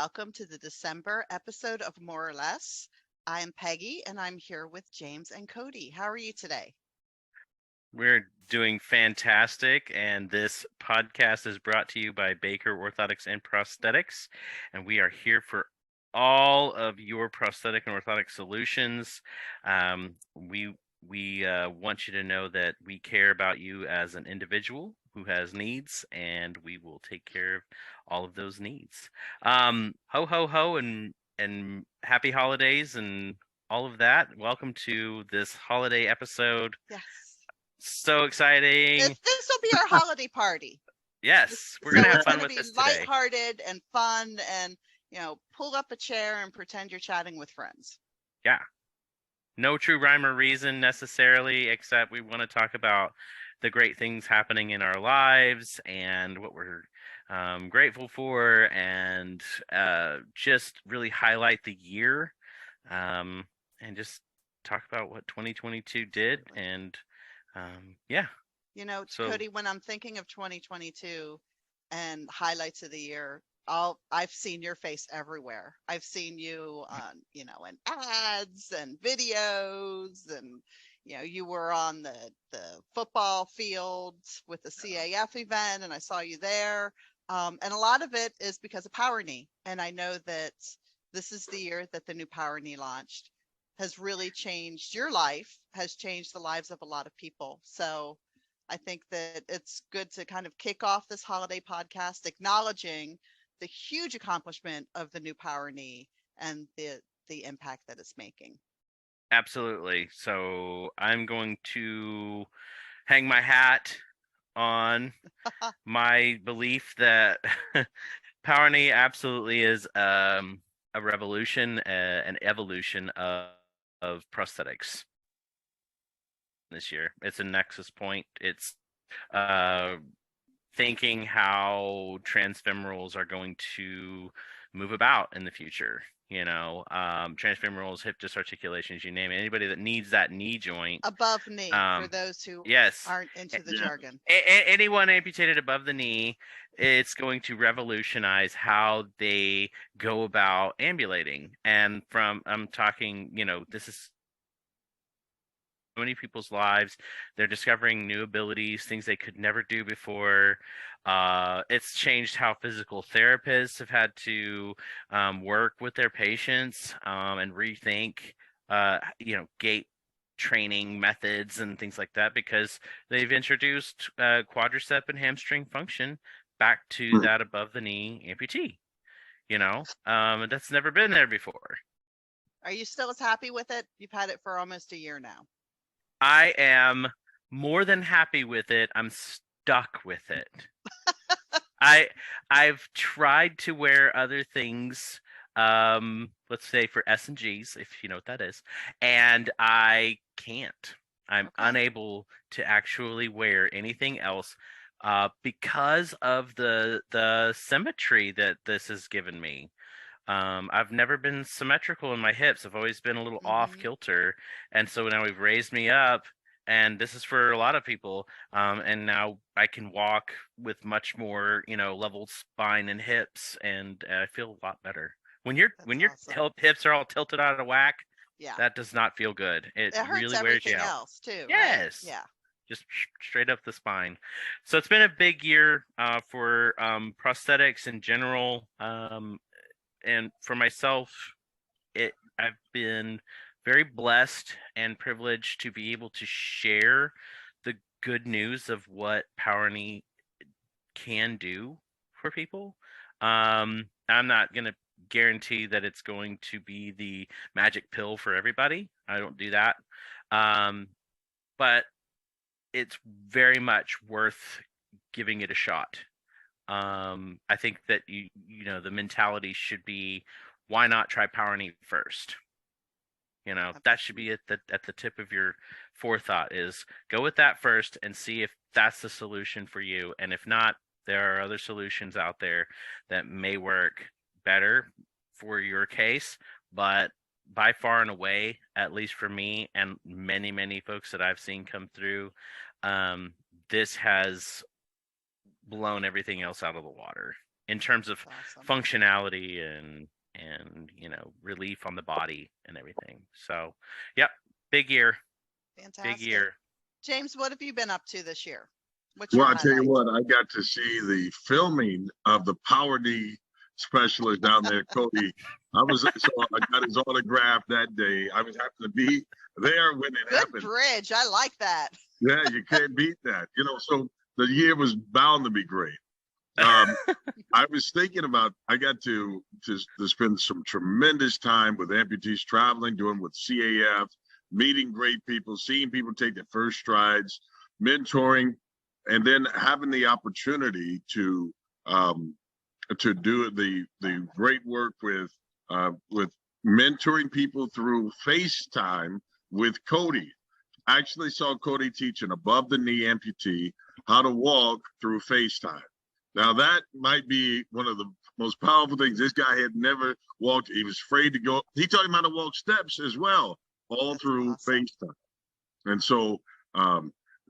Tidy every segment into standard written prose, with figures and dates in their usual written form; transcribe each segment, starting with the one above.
welcome to the December episode of More or Less. I am Peggy and I'm here with James and Cody. How are you today? We're doing fantastic, and this podcast is brought to you by Baker Orthotics and Prosthetics, and we are here for all of your prosthetic and orthotic solutions. We want you to know that we care about you as an individual who has needs, and we will take care of all of those needs. Ho ho ho, and happy holidays and all of that. Welcome to this holiday episode. Yes. So exciting. This will be our holiday party. Yes, we're going So to have it's fun going to with be this today. lighthearted and fun and, pull up a chair and pretend you're chatting with friends. Yeah. No true rhyme or reason necessarily, except we want to talk about the great things happening in our lives and what we're grateful for, and just really highlight the year, and just talk about what 2022 did. And yeah. So Cody, when I'm thinking of 2022 and highlights of the year, I've seen your face everywhere. I've seen you on, in ads and videos, and you were on the football field with the CAF event, and I saw you there. And a lot of it is because of Power Knee, and I know that this is the year that the new Power Knee launched. Has really changed your life, has changed the lives of a lot of people. So I think that it's good to kind of kick off this holiday podcast acknowledging the huge accomplishment of the new Power Knee and the impact that it's making. absolutely. So I'm going to hang my hat on my belief that Power Knee absolutely is a revolution, an evolution of prosthetics this year. It's a nexus point. It's uh, thinking how transfemorals are going to move about in the future. Transfemorals, hip disarticulations, you name it. Anybody that needs that knee joint above knee, for those who yes, aren't into the jargon. Anyone amputated above the knee, it's going to revolutionize how they go about ambulating. And I'm talking, this is so many people's lives. They're discovering new abilities, things they could never do before. It's changed how physical therapists have had to work with their patients, and rethink, gait training methods and things like that, because they've introduced quadricep and hamstring function back to that above the knee amputee. That's never been there before. Are you still as happy with it? You've had it for almost a year now. I am more than happy with it. I'm stuck with it. I've tried to wear other things, let's say for S&Gs, if you know what that is, and I can't. I'm unable to actually wear anything else because of the symmetry that this has given me. I've never been symmetrical in my hips. I've always been a little off kilter. And so now we've raised me up, and this is for a lot of people. And now I can walk with much more, level spine and hips, and I feel a lot better. When your awesome. hips are all tilted out of whack, yeah, that does not feel good. It hurts really wears you everything out. else too. Yes. Right? Yeah. Just straight up the spine. So it's been a big year for prosthetics in general. And for myself, I've been very blessed and privileged to be able to share the good news of what Power Knee can do for people. I'm not going to guarantee that it's going to be the magic pill for everybody. I don't do that. But it's very much worth giving it a shot. I think that the mentality should be, why not try Power Knee first? That should be at the tip of your forethought, is go with that first and see if that's the solution for you. And if not, there are other solutions out there that may work better for your case. But by far and away, at least for me and many, many folks that I've seen come through, this has blown everything else out of the water. in terms of Awesome. functionality and relief on the body and everything. So, yep, big year, big Fantastic. year. James, what have you been up to this year? What's Well, your I tell you highlight? what, I got to see the filming of the Power D specialist down there, Cody. So I got his autograph that day. I was happened to be there when it Good happened. bridge. I like that. Yeah, you can't beat that. So the year was bound to be great. I was thinking about, I got to spend some tremendous time with amputees, traveling, doing with CAF, meeting great people, seeing people take their first strides, mentoring, and then having the opportunity to do the great work with mentoring people through FaceTime with Cody. I actually saw Cody teach an above the knee amputee how to walk through FaceTime. Now that might be one of the most powerful things. This guy had never walked. He was afraid to go. He taught him how to walk steps as well, all That's through awesome. FaceTime. And so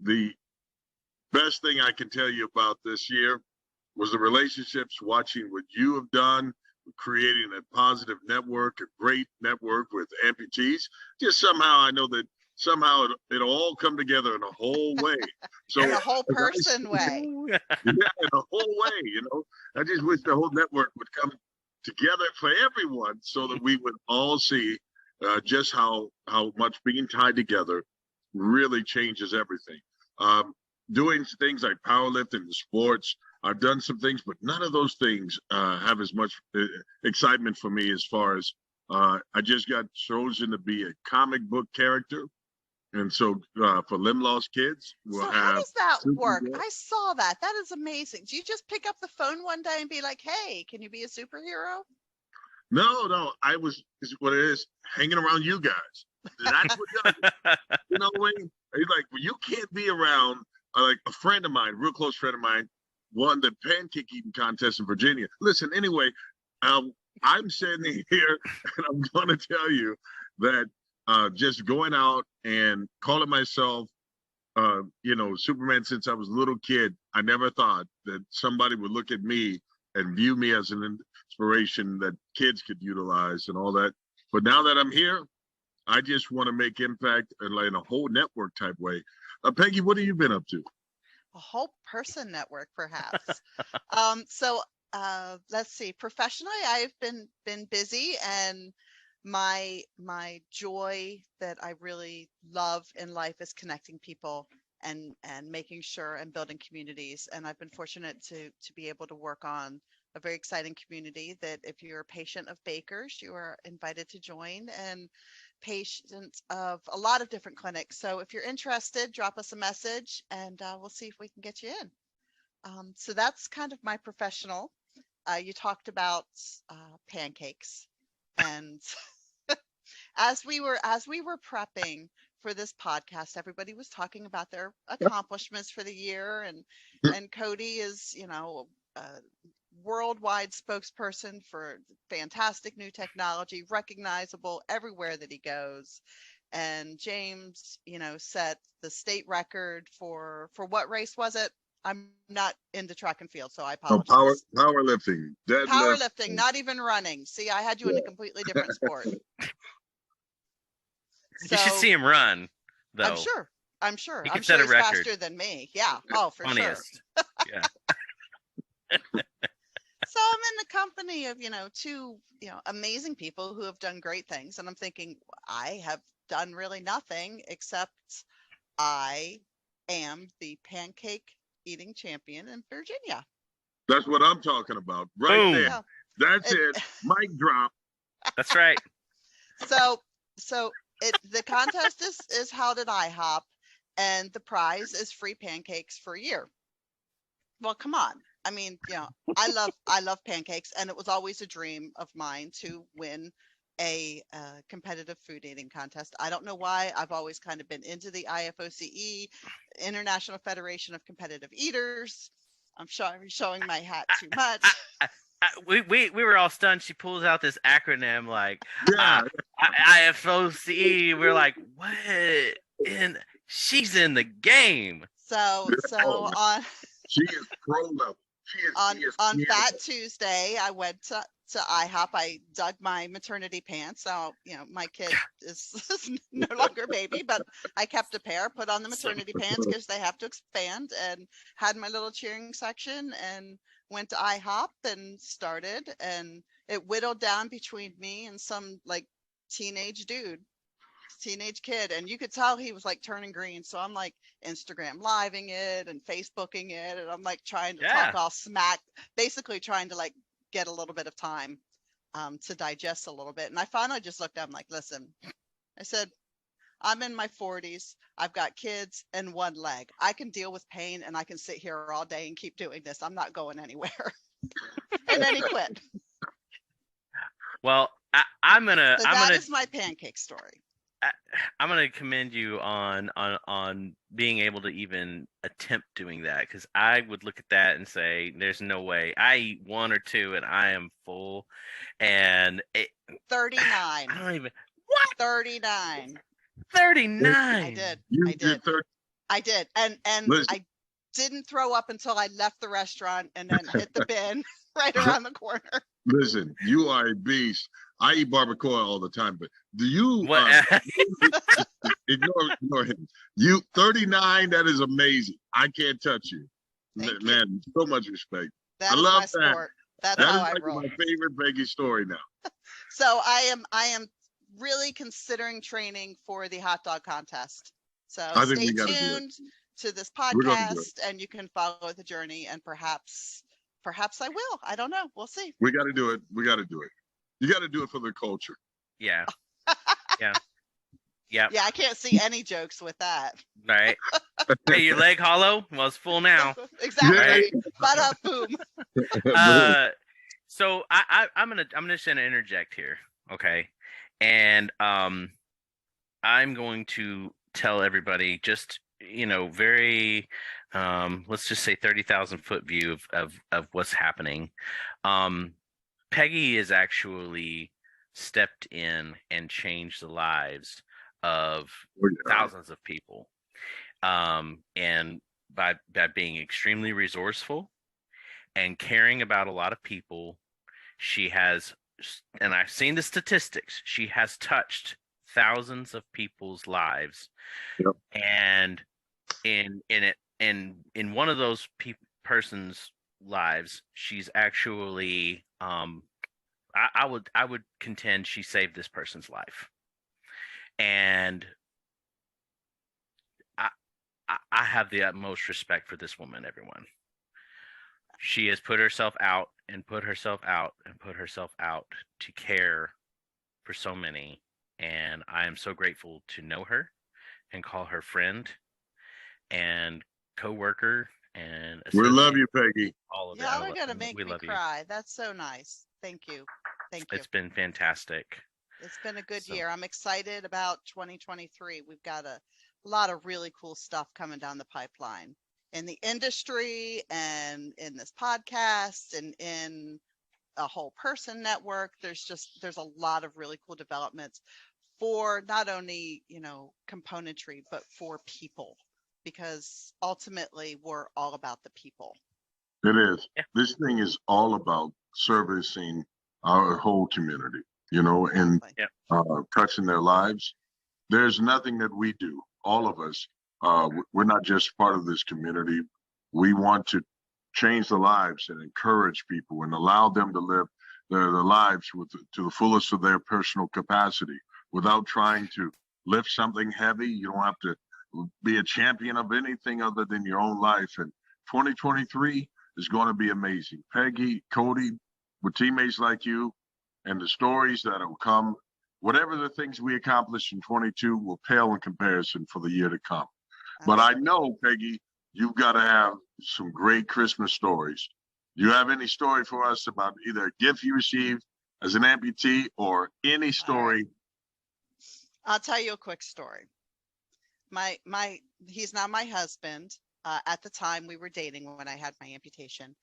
the best thing I can tell you about this year was the relationships, watching what you have done, creating a positive network, a great network with amputees. Just somehow I know that somehow it'll all come together in a whole way. So In a whole as I person see- way. yeah, in a whole way, I just wish the whole network would come together for everyone so that we would all see just how much being tied together really changes everything. Doing things like powerlifting and sports, I've done some things, but none of those things have as much excitement for me as far as I just got chosen to be a comic book character. And so for Limb Lost Kids, we'll So how have does that work? Supergirl. I saw that. That is amazing. Do you just pick up the phone one day and be like, hey, can you be a superhero? No, is what it is, hanging around you guys. That's what does it. Wayne, he's like, well, you can't be around, like a friend of mine, real close friend of mine, won the pancake eating contest in Virginia. Listen, anyway, I'm sitting here and I'm going to tell you that just going out and calling myself, Superman since I was a little kid, I never thought that somebody would look at me and view me as an inspiration that kids could utilize and all that. But now that I'm here, I just want to make impact in a whole network type way. Peggy, what have you been up to? A whole person network, perhaps. So let's see. Professionally, I've been busy, and my joy that I really love in life is connecting people and making sure and building communities. And I've been fortunate to be able to work on a very exciting community that if you're a patient of Baker's, you are invited to join, and patients of a lot of different clinics. So if you're interested, drop us a message and we'll see if we can get you in. So that's kind of my professional. You talked about pancakes, and as we were prepping for this podcast, everybody was talking about their accomplishments for the year, and Cody is, a worldwide spokesperson for fantastic new technology, recognizable everywhere that he goes. And James, set the state record for what race was it? I'm not into track and field, so I apologize. Powerlifting, deadlift. Powerlifting, not even running. See, I had you in a completely different sport. You should see him run, though. I'm sure. He I'm can sure set a he's record. faster than me. Yeah. Oh, for Funniest. sure. Yeah. So I'm in the company of, two, amazing people who have done great things. And I'm thinking, I have done really nothing except I am the pancake eating champion in Virginia. That's what I'm talking about. Right Boom. there. Yeah. That's it. Mic drop. That's right. So the contest is held at IHOP, and the prize is free pancakes for a year. Well, come on. I mean, I love pancakes, and it was always a dream of mine to win a competitive food eating contest. I don't know why. I've always kind of been into the IFOCE, International Federation of Competitive Eaters. I'm showing my hat too much. We were all stunned. She pulls out this acronym like Yeah. IFOCE. We're like, what? And she's in the game. So on. She is pro level. On Fat Tuesday, I went to IHOP. I dug my maternity pants. So, my kid is no longer baby, but I kept a pair, put on the maternity pants because they have to expand, and had my little cheering section, and went to IHOP and started, and it whittled down between me and some like teenage kid, and you could tell he was like turning green. So I'm like Instagram living it and Facebooking it, and I'm like trying to Yeah. talk all smack, basically trying to like get a little bit of time to digest a little bit. And I finally just looked at him like, listen, I said, I'm in my 40s. I've got kids and one leg. I can deal with pain, and I can sit here all day and keep doing this. I'm not going anywhere. And then he quit. Well, So I'm that gonna is my pancake story. I'm gonna commend you on being able to even attempt doing that, because I would look at that and say, "There's no way." I eat one or two and I am full, and 39. I don't even what 39. 39. I did. You I did. 30. I did. And Listen. I didn't throw up until I left the restaurant and then hit the bin right around the corner. Listen, you are a beast. I eat barbacoa all the time, but do you What? ignore him? You 39, that is amazing. I can't touch you. Thank you. Man, so much respect. That I is love my that. sport. That's That how is I like roll. my favorite Peggy story now. So I am really considering training for the hot dog contest. So I think stay we gotta do it. tuned to this We're gonna do it. podcast, and you can follow the journey, and perhaps I will. I don't know. We'll see. We got to do it. We got to do it. You got to do it for the culture. Yeah. Yeah. Yeah. Yeah, I can't see any jokes with that. Right. Hey, your leg hollow? Well, it's full now. Exactly. Right. Bada boom. So I'm just gonna interject here, okay? And I'm going to tell everybody just very let's just say 30,000 foot view of what's happening. Peggy has actually stepped in and changed the lives of thousands of people, and by being extremely resourceful and caring about a lot of people, she has, and I've seen the statistics, she has touched thousands of people's lives. Yep. And in one of those person's lives, she's actually I would contend she saved this person's life. And I have the utmost respect for this woman, everyone. She has put herself out and put herself out and put herself out to care for so many. And I am so grateful to know her and call her friend and co-worker and We love associate, you, Peggy. all of Y'all that. are gonna make We me love you. cry. That's so nice. Thank you. Thank you. It's been fantastic. It's been a good So- year. I'm excited about 2023. We've got a lot of really cool stuff coming down the pipeline in the industry and in this podcast and in a whole person network. There's a lot of really cool developments for not only, componentry, but for people, because ultimately we're all about the people. It is. Yeah. This thing is all about servicing our whole community, and Exactly. touching their lives. There's nothing that we do, all of us. We're not just part of this community. We want to change the lives and encourage people and allow them to live their lives to the fullest of their personal capacity without trying to lift something heavy. You don't have to be a champion of anything other than your own life. And 2023 is going to be amazing. Peggy, Cody, with teammates like you and the stories that will come, whatever the things we accomplish in 22 will pale in comparison for the year to come. But I know, Peggy, you've got to have some great Christmas stories. Do you have any story for us about either a gift you received as an amputee or any story? I'll tell you a quick story. He's now my husband. At the time we were dating when I had my amputation.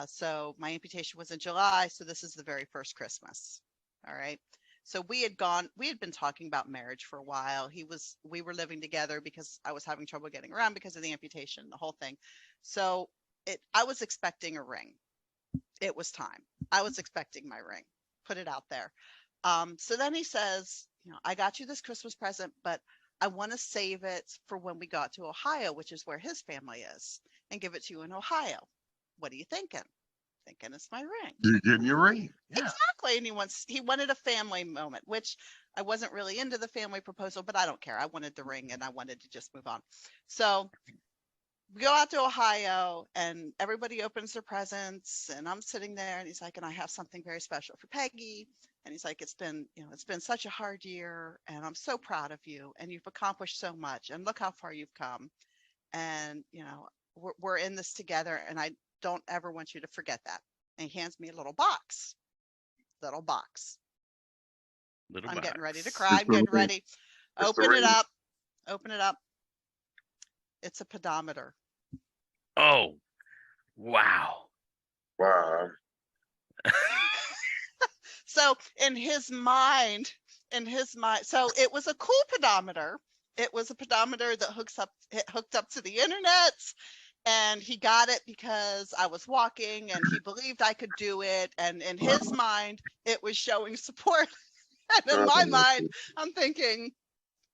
So my amputation was in July. So this is the very first Christmas. All right. So we had been talking about marriage for a while. We were living together because I was having trouble getting around because of the amputation, the whole thing. So I was expecting a ring. It was time. I was expecting my ring. Put it out there. So then he says, I got you this Christmas present, but I want to save it for when we got to Ohio, which is where his family is, and give it to you in Ohio. What are you thinking? Thinking it's my ring. You're getting your ring. Yeah. Exactly. And he wanted a family moment, which I wasn't really into the family proposal, but I don't care. I wanted the ring and I wanted to just move on. So we go out to Ohio and everybody opens their presents and I'm sitting there and he's like, and I have something very special for Peggy. And he's like, it's been such a hard year and I'm so proud of you and you've accomplished so much and look how far you've come. And, we're in this together and I don't ever want you to forget that. And he hands me a little box. Little I'm box. getting ready to cry. I'm getting ready. Open it up. Open it up. It's a pedometer. Oh, wow. Wow. So in his mind, so it was a cool pedometer. It was a pedometer that hooked up to the internet. And he got it because I was walking and he believed I could do it. And in his mind, it was showing support. And in my mind, I'm thinking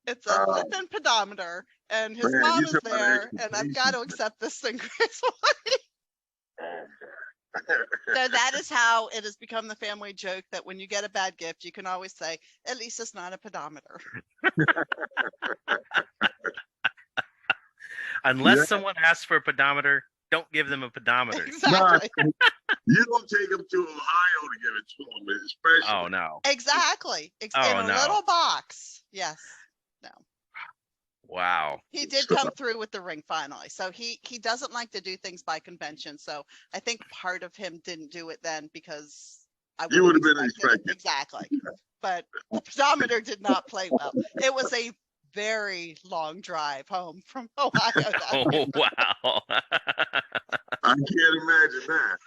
it's a flipping pedometer and his mom is there and I've got to accept this thing gracefully. So that is how it has become the family joke that when you get a bad gift, you can always say, at least it's not a pedometer. Unless someone asks for a pedometer, don't give them a pedometer. Exactly. You don't take them to Ohio to give it to them, especially. Oh, no. Exactly. In a little box. Yes. No. Wow. He did come through with the ring finally. So he doesn't like to do things by convention. So I think part of him didn't do it then because You would have been expecting. Exactly. But the pedometer did not play well. It was a very long drive home from Ohio. Oh, wow. I can't imagine that.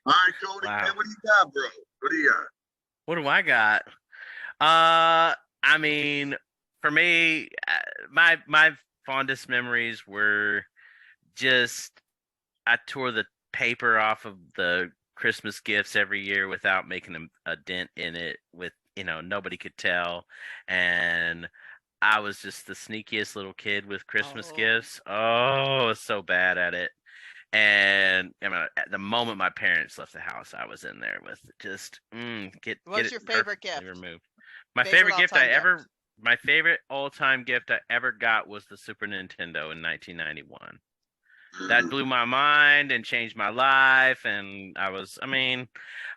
All right, Cody, Wow. man, what do you got, bro? What do you got? What do I got? I mean, for me, my fondest memories were just I tore the paper off of the Christmas gifts every year without making a dent in it. With nobody could tell, and I was just the sneakiest little kid with Christmas gifts. Oh, I was so bad at it. And I mean, at the moment my parents left the house, I was in there with just get. What's it your favorite perfectly gift? removed. My Favorite all-time gift I ever got was the Super Nintendo in 1991. That blew my mind and changed my life. And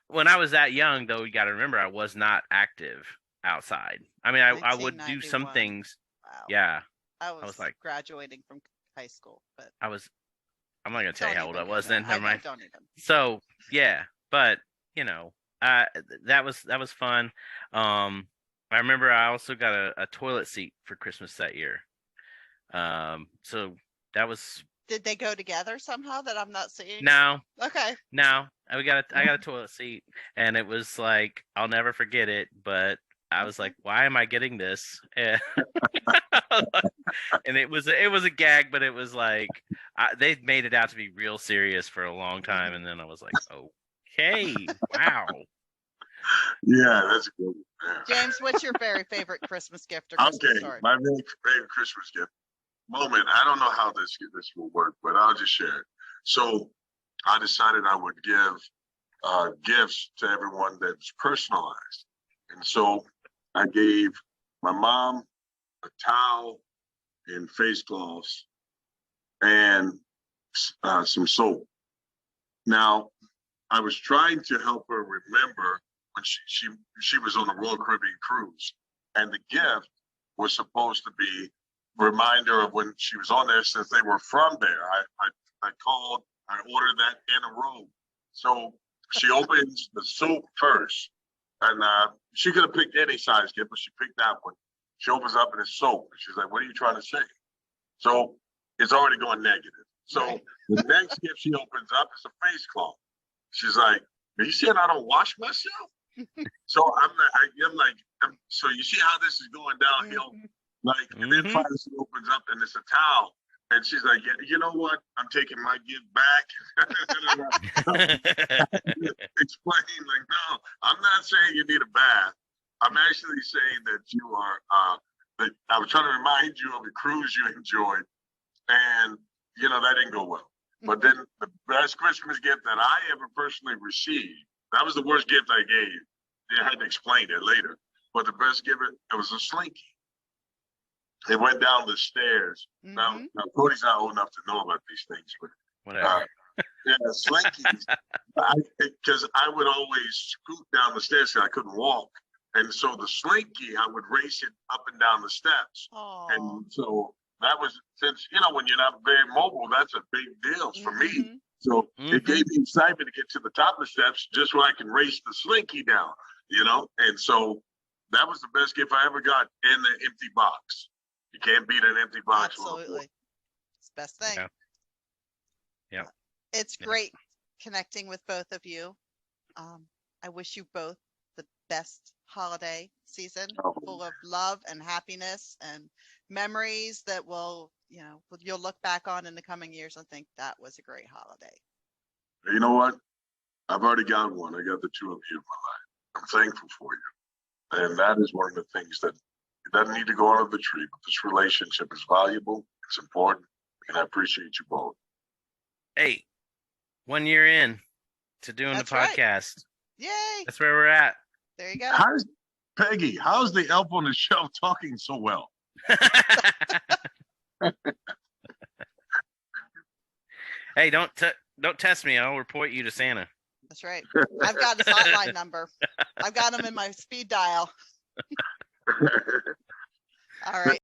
when I was that young, though, you got to remember I was not active outside. I mean, I would do some 1991. things. Wow. Yeah, I was like graduating from high school, but I'm not gonna tell you how old I was then. I Never mind. don't even. So yeah, but that was fun. I remember I also got a toilet seat for Christmas that year. So that was Did they go together somehow that I'm not seeing? no. Okay. I got a toilet seat, and it was like I'll never forget it. But I was like, why am I getting this? And it was a gag, but it was like they made it out to be real serious for a long time, and then I was like, okay, wow. Yeah, that's a good one. Yeah. James, what's your very favorite Christmas gift or Christmas story? My very favorite Christmas gift moment. I don't know how this will work, but I'll just share it. So I decided I would give gifts to everyone that's personalized. And so I gave my mom a towel and face gloves and some soap. Now, I was trying to help her remember when she was on the Royal Caribbean cruise, and the gift was supposed to be a reminder of when she was on there, since they were from there. I ordered that in a row. So she opens the soap first, and she could have picked any size gift, but she picked that one. She opens up and it's soap. She's like, "What are you trying to say?" So it's already going negative. So Right. the next gift she opens up is a face cloth. She's like, "Are you saying I don't wash myself?" So I'm like, so you see how this is going downhill? Mhm. Like, and then finally she opens up and it's a towel. And she's like, yeah, you know what? I'm taking my gift back. Explain, like, no, I'm not saying you need a bath. I'm actually saying that you are, that I was trying to remind you of the cruise you enjoyed. And, that didn't go well. But then the best Christmas gift that I ever personally received, that was the worst gift I gave. I had to explain it later. But the best gift, it was a Slinky. It went down the stairs. Now, Cody's not old enough to know about these things, but Whatever. yeah, Slinkies. Because I would always scoot down the stairs because I couldn't walk, and so the Slinky, I would race it up and down the steps. Oh. And so that was, since when you're not very mobile, that's a big deal for me. So it gave me excitement to get to the top of the steps just so I can race the Slinky down. And so that was the best gift I ever got in the empty box. You can't beat an empty box. Absolutely. It's the best thing. Yeah. It's great connecting with both of you. I wish you both the best holiday season, full of love and happiness and memories that you'll look back on in the coming years and think that was a great holiday. You know what? I've already got one. I got the two of you in my life. I'm thankful for you. And that is one of the things that doesn't need to go under the tree, but this relationship is valuable, it's important, and I appreciate you both. Hey, 1 year in to doing That's the right. podcast. Yay! That's where we're at. There you go. How's Peggy? How's the elf on the shelf talking so well? Hey, don't test me. I'll report you to Santa. That's right. I've got his hotline number. I've got him in my speed dial. All right.